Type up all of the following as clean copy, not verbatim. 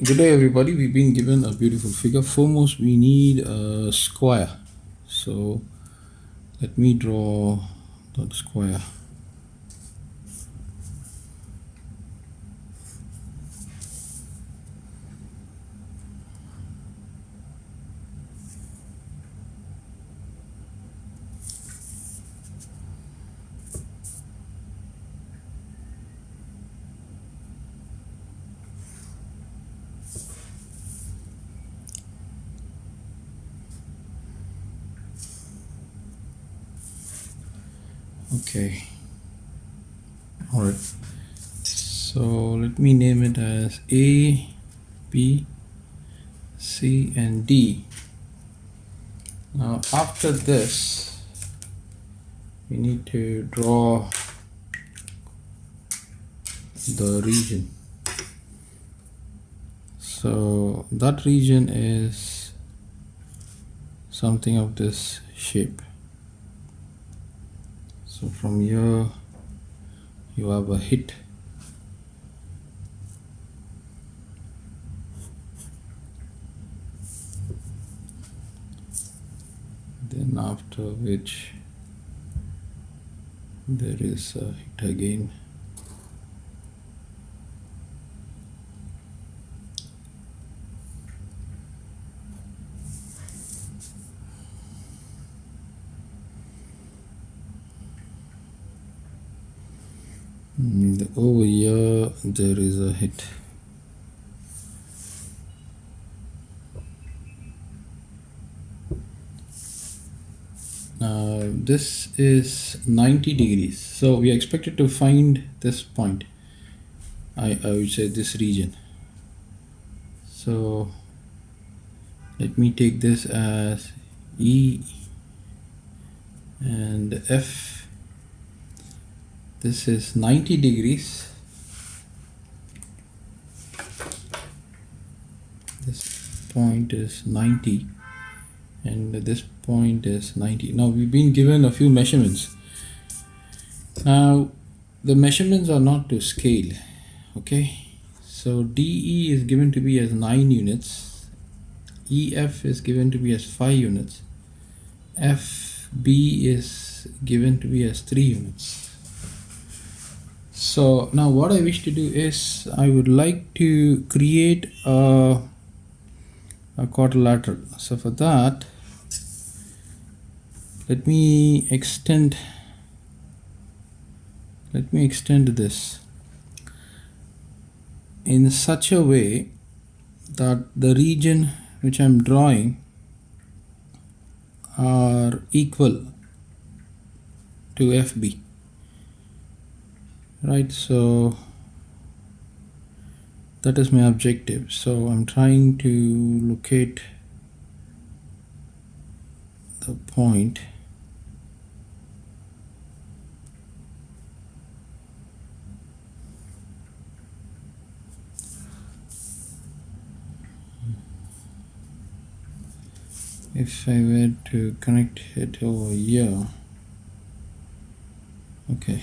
Good day everybody, we've been given a beautiful figure. Foremost we need a square. So let me draw that square. Okay, all right, so let me name it as A, B, C and D. Now after this we need to draw the region. So that region is something of this shape. So from here you have a hit. Then after which there is a hit again. Over here there is a hit. This is 90 degrees, so we are expected to find this point. I would say this region. So let me take this as E and F. This is 90 degrees. This point is 90 and this point is 90. Now we've been given a few measurements. Now the measurements are not to scale. Okay, so DE is given to be as 9 units, EF is given to be as 5 units, FB is given to be as 3 units. So now what I wish to do is I would like to create a quadrilateral. So for that, let me extend this in such a way that the region which I'm drawing are equal to FB. Right, so that is my objective. So I'm trying to locate the point if I were to connect it over here. Okay,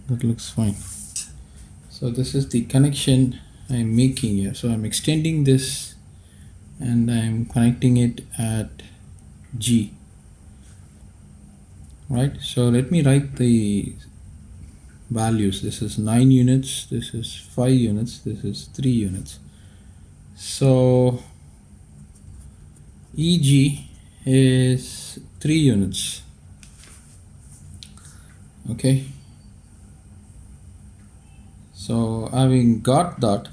that looks fine. So this is the connection I'm making here. So I'm extending this and I'm connecting it at G. Right, so let me write the values. This is 9 units, this is 5 units, this is 3 units. So EG is 3 units. Okay, so having got that,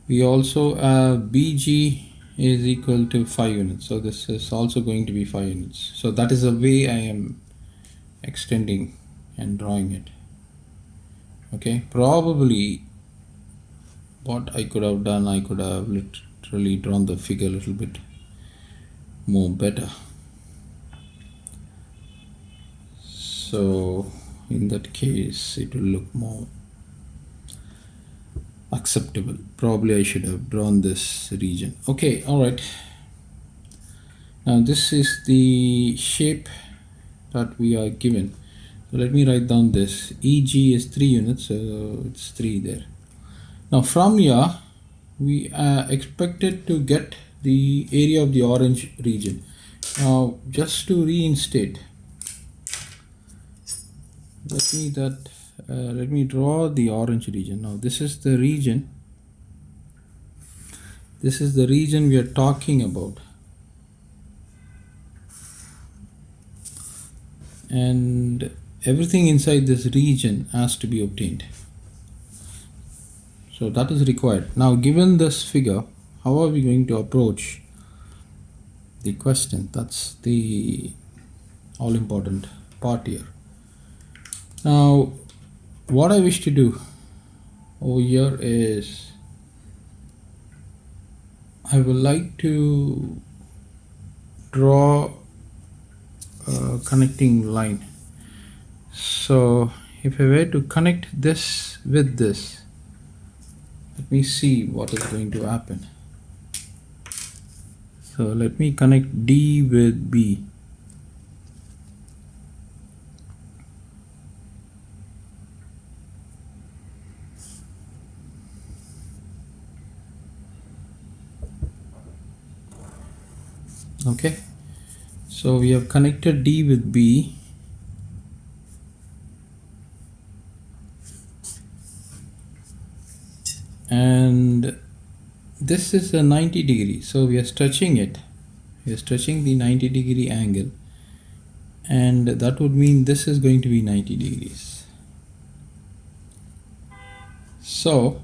we also have BG is equal to 5 units. So this is also going to be 5 units. So that is the way I am extending and drawing it. Okay, probably what I could have done, I could have literally drawn the figure a little bit more better. So in that case it will look more acceptable. Probably I should have drawn this region. Okay, all right, now this is the shape that we are given. So let me write down this. EG is 3 units, so it's 3 there. Now from here, we are expected to get the area of the orange region. Now just to reinstate, let me draw the orange region. Now this is the region. This is the region we are talking about. And everything inside this region has to be obtained. So that is required. Now given this figure, how are we going to approach the question? That's the all important part here. Now what I wish to do over here is I would like to draw a connecting line. So if I were to connect this with this, let me see what is going to happen. So let me connect D with B. Okay, so we have connected D with B, and this is a 90 degree, so we are stretching it. We are stretching the 90 degree angle, and that would mean this is going to be 90 degrees. So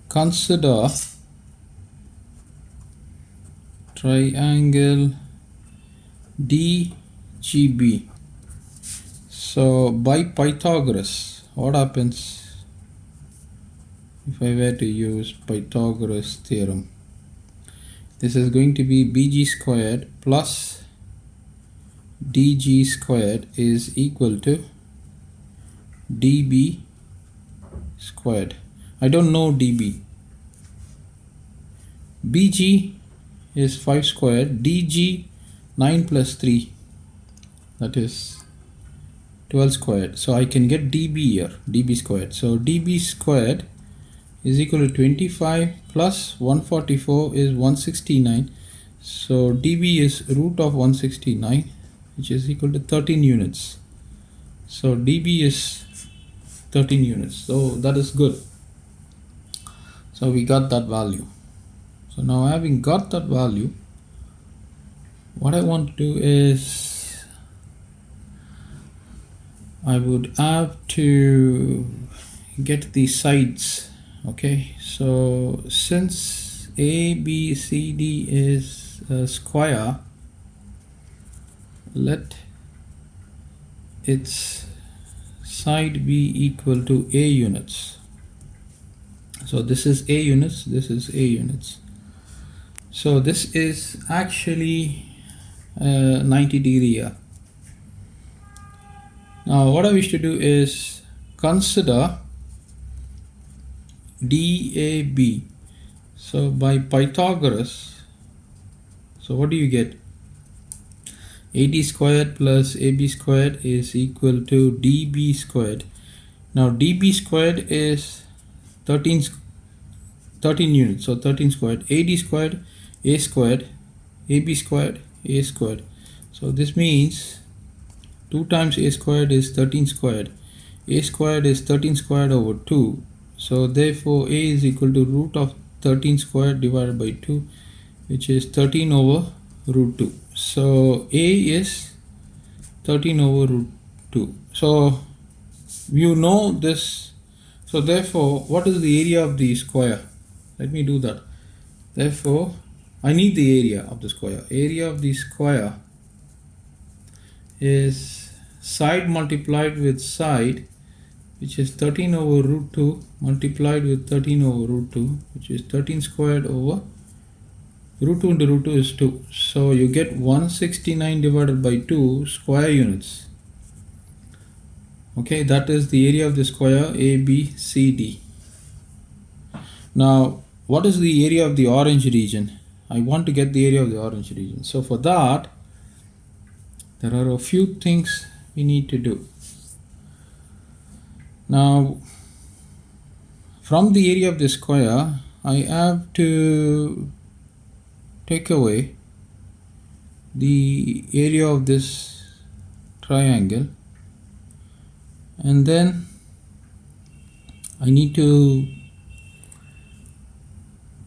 consider triangle DGB. So by Pythagoras, what happens if I were to use Pythagoras theorem? This is going to be BG squared plus DG squared is equal to DB squared. I don't know DB. BG is 5 squared, DG 9 plus 3, that is 12 squared. So I can get DB here, DB squared. So DB squared is equal to 25 plus 144 is 169. So DB is root of 169, which is equal to 13 units. So DB is 13 units. So that is good. So we got that value. So now having got that value, what I want to do is I would have to get the sides. Okay, so since ABCD is a square, let its side be equal to A units. So this is A units, this is A units. So this is actually 90 degree here. Now what I wish to do is consider DAB. So by Pythagoras, so what do you get? AD squared plus AB squared is equal to DB squared. Now DB squared is 13 units, so 13 squared. AD squared, A squared, AB squared, A squared. So this means 2 times A squared is 13 squared. A squared is 13 squared over 2. So therefore A is equal to root of 13 squared divided by 2, which is 13 over root 2. So A is 13 over root 2. So you know this. So therefore, what is the area of the square? Let me do that. Therefore, I need the area of the square. Area of the square is side multiplied with side, which is 13 over root 2 multiplied with 13 over root 2, which is 13 squared over root 2 into root 2 is 2. So you get 169 divided by 2 square units. Okay, that is the area of the square ABCD. Now, what is the area of the orange region? I want to get the area of the orange region. So for that, there are a few things we need to do. Now from the area of the square, I have to take away the area of this triangle, and then I need to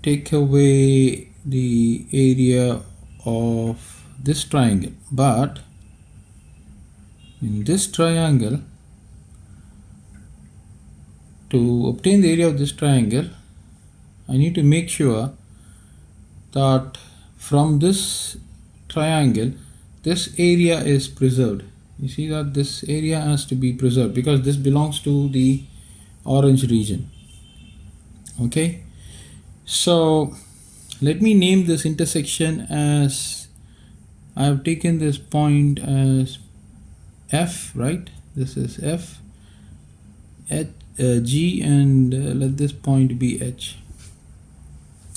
take away the area of this triangle. But in this triangle, to obtain the area of this triangle, I need to make sure that from this triangle this area is preserved. You see that this area has to be preserved because this belongs to the orange region. Okay, so let me name this intersection as, I have taken this point as F, right? This is F, G, and let this point be H.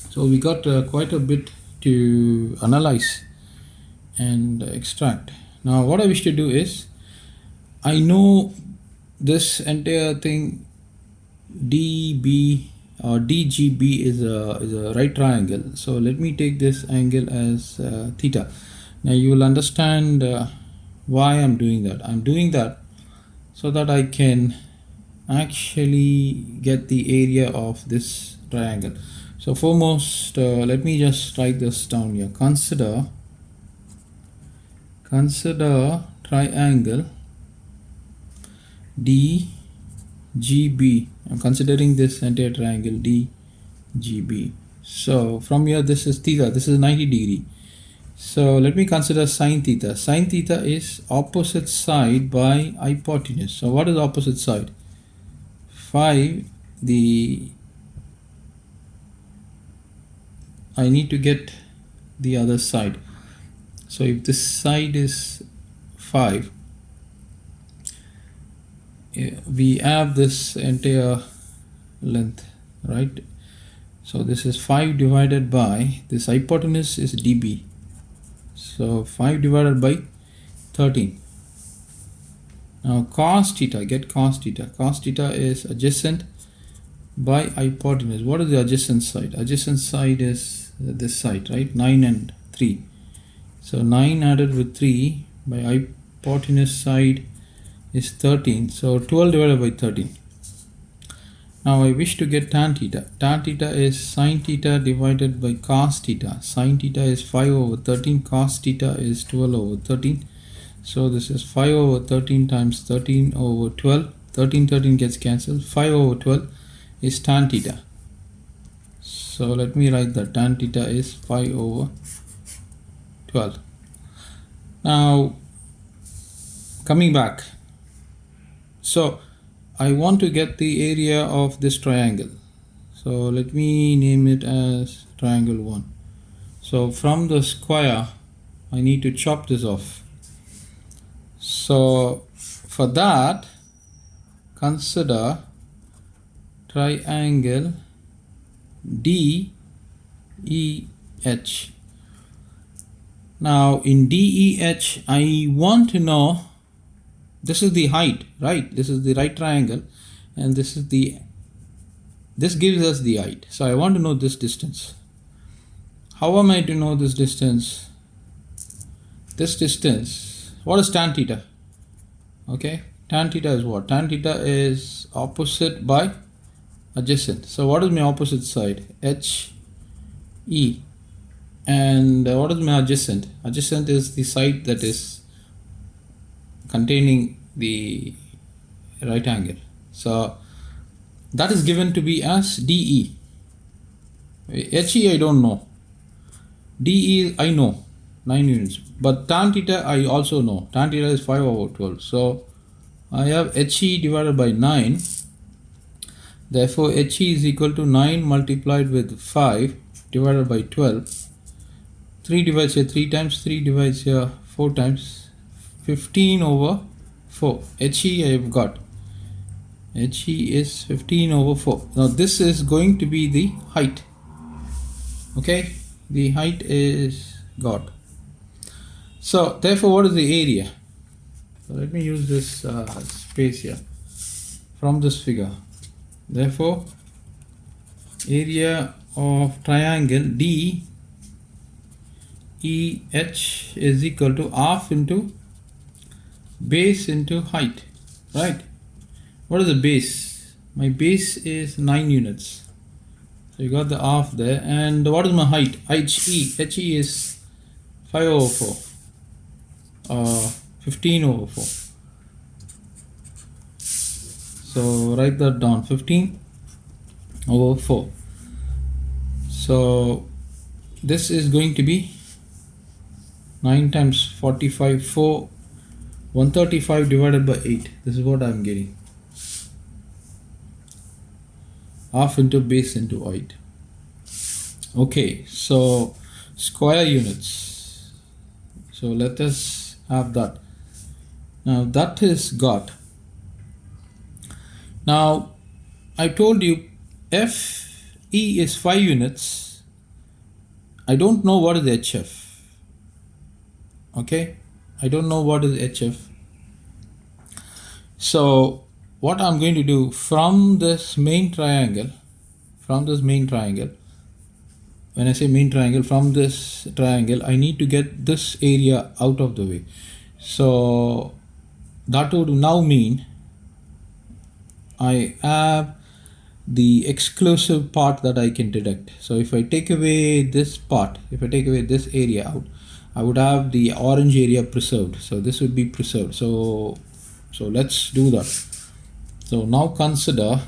So we got quite a bit to analyze and extract. Now what I wish to do is, I know this entire thing DB or DGB is a right triangle. So let me take this angle as theta. Now you will understand why I'm doing that. I'm doing that so that I can actually get the area of this triangle. So foremost, let me just write this down here. Consider triangle DGB. I'm considering this entire triangle DGB. So from here, this is theta, this is 90 degree. So let me consider sine theta. Sine theta is opposite side by hypotenuse. So what is opposite side? 5. I need to get the other side. So if this side is 5, we have this entire length, right? So this is 5 divided by, this hypotenuse is dB. So 5 divided by 13. Now cos theta, get cos theta. Cos theta is adjacent by hypotenuse. What is the adjacent side? Adjacent side is this side, right? 9 and 3. So 9 added with 3 by hypotenuse side is 13. So 12 divided by 13. Now I wish to get tan theta. Tan theta is sine theta divided by cos theta. Sine theta is 5 over 13. Cos theta is 12 over 13. So this is 5 over 13 times 13 over 12. 13 gets cancelled. 5 over 12 is tan theta. So let me write that tan theta is 5 over 12. Now coming back, so I want to get the area of this triangle. So let me name it as triangle 1. So from the square I need to chop this off. So for that, consider triangle DEH. Now in DEH, I want to know, this is the height, right? This is the right triangle, and this gives us the height. So I want to know this distance. How am I to know this distance? This distance, what is tan theta? Okay, tan theta is what? Tan theta is opposite by adjacent. So what is my opposite side? HE. And what is my adjacent? Adjacent is the side that is containing the right angle. So that is given to be as DE. HE I don't know. DE I know, 9 units. But tan theta I also know. Tan theta is 5 over 12. So I have HE divided by 9. Therefore HE is equal to 9 multiplied with 5 divided by 12. 3 divides here 3 times, 3 divides here 4 times, 15 over 4. HE I have got. HE is 15 over 4. Now this is going to be the height. Okay, the height is got. So therefore what is the area? So let me use this space here. from this figure. Therefore, area of triangle DEH is equal to half into base into height, right? What is the base? My base is 9 units. So you got the half there. And what is my height? HE is 5 over 4. 15 over 4. So write that down, 15 over 4. So this is going to be 9 times 45, 4, 135 divided by 8. This is what I am getting. Half into base into height. Okay, so square units. So let us have that. Now that is got. Now I told you FE is 5 units. I don't know what is HF. Okay, I don't know what is HF. So what I'm going to do from this main triangle, when I say main triangle, from this triangle, I need to get this area out of the way. So that would now mean I have the exclusive part that I can deduct. So if I take away this part, if I take away this area out, I would have the orange area preserved. So this would be preserved. So let's do that. So now consider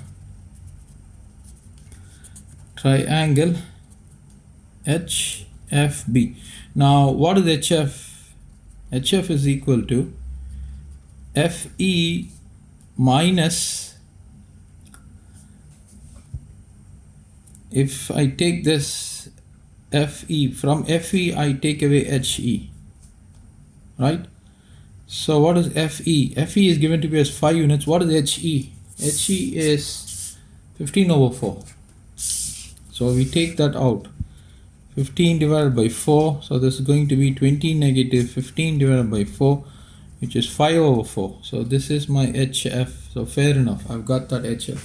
triangle HFB. Now what is HF? HF is equal to FE minus, if I take this FE, from FE I take away HE, right? So what is FE? FE is given to be as 5 units. What is HE? HE is 15 over 4. So we take that out. 15 divided by 4. So this is going to be 20 negative 15 divided by 4, which is 5 over 4. So this is my HF. So fair enough. I've got that HF.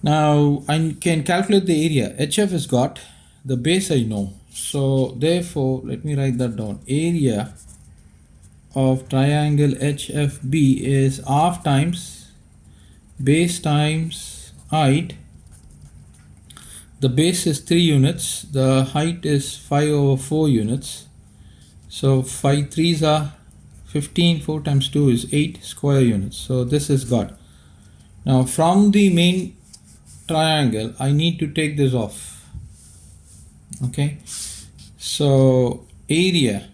Now I can calculate the area. HF is got. The base I know. So therefore, let me write that down. Area of triangle HFB is half times base times height. The base is 3 units. The height is 5 over 4 units. So 5 3s are 15. 4 times 2 is 8 square units. So this is got. Now from the main triangle, I need to take this off. Okay. So area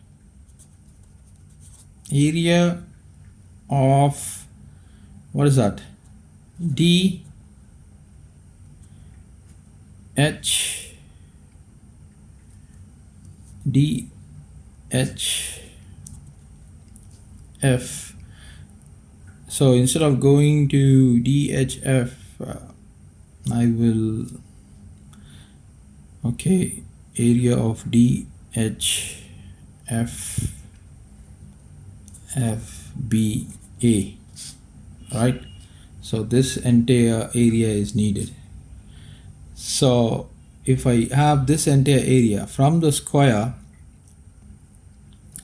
of, what is that? DHF. So instead of going to DHF, I will, okay, area of DHF FBA, right? So this entire area is needed. So if I have this entire area from the square,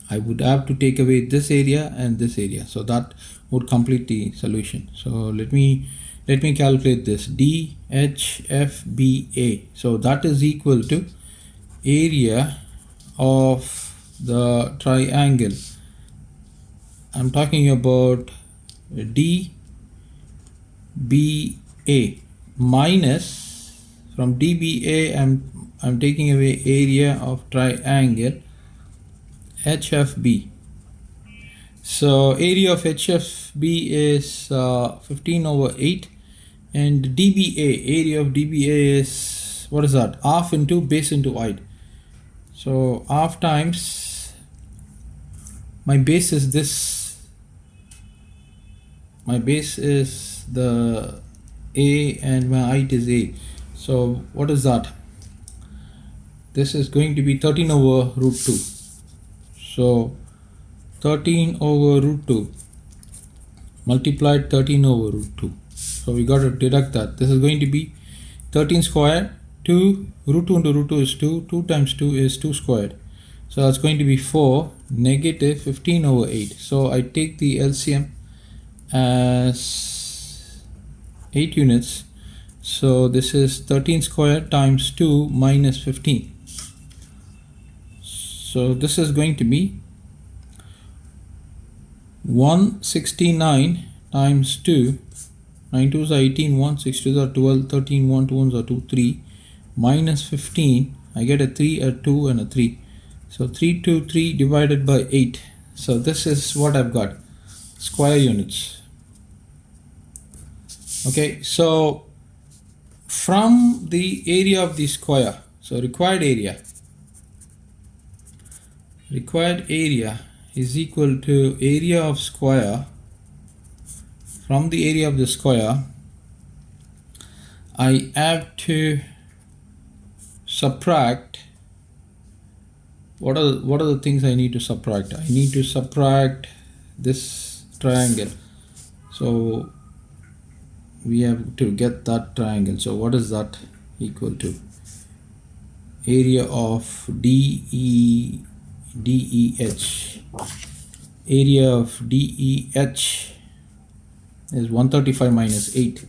I would have to take away this area and this area. So that would complete the solution. So let me calculate this. DHFBA. So that is equal to area of the triangle. I'm talking about DBA minus, from DBA I'm taking away area of triangle HFB. So area of HFB is 15 over 8, and DBA, area of DBA is, what is that? Half into base into height. So half times, my base is this. My base is the A and my height is A. So what is that? This is going to be 13 over root 2. So 13 over root 2 multiplied 13 over root 2. So we got to deduct that. This is going to be 13 squared, 2, root 2 into root 2 is 2, 2 times 2 is 2 squared. So that's going to be 4, negative 15 over 8. So I take the LCM as 8 units. So this is 13 squared times 2 minus 15. So this is going to be 169 times 2, 9 2s are 18, 1, 6 2s are 12, 13, 1, 2 1s are 2, 3, minus 15, I get a 3, a 2 and a 3. So 3 2 3 divided by 8. So this is what I've got, square units. Okay, so from the area of the square, so required area is equal to area of square. From the area of the square, I have to subtract. What are the things I need to subtract? I need to subtract this triangle. So we have to get that triangle. So what is that equal to? Area of DEH. Area of DEH is 135 minus 8.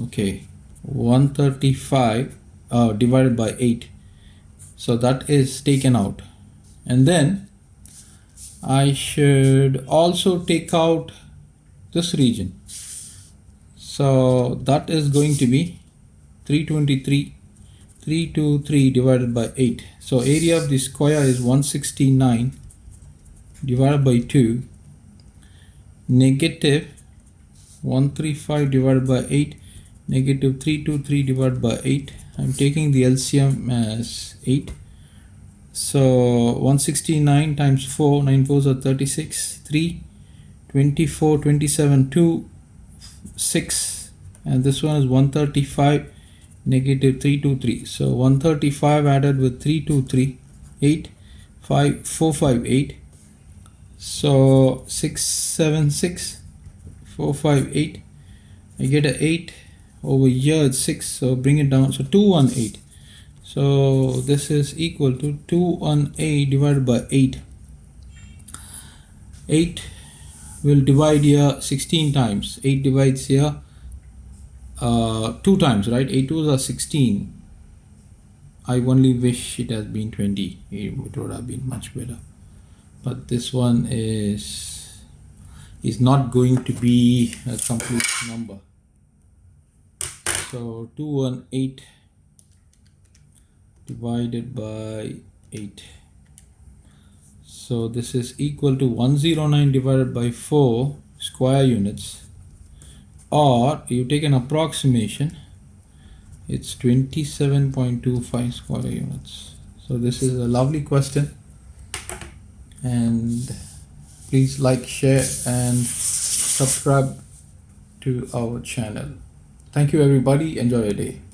Okay, 135 divided by 8. So that is taken out. And then I should also take out this region. So that is going to be 323 divided by 8. So area of the square is 169 divided by 2, negative 135 divided by 8, negative 323 divided by 8. I'm taking the LCM as 8. So 169 times 4, 9 4s are 36, 3, 24, 27, 2, 6, and this one is 135, negative 323. So 135 added with 323, 8, 5, 4, 5, 8. So 6, 7, 6, 4, 5, 8. I get a 8. Over here it's 6, so bring it down. So 218. So this is equal to 218 divided by 8. 8 will divide here 16 times. 8 divides here 2 times, right? 8 2s are 16. I only wish it has been 20. It would have been much better. But this one is not going to be a complete number. So 218 divided by 8. So this is equal to 109 divided by 4 square units, or you take an approximation, it's 27.25 square units. So this is a lovely question, and please like, share and subscribe to our channel. Thank you everybody. Enjoy your day.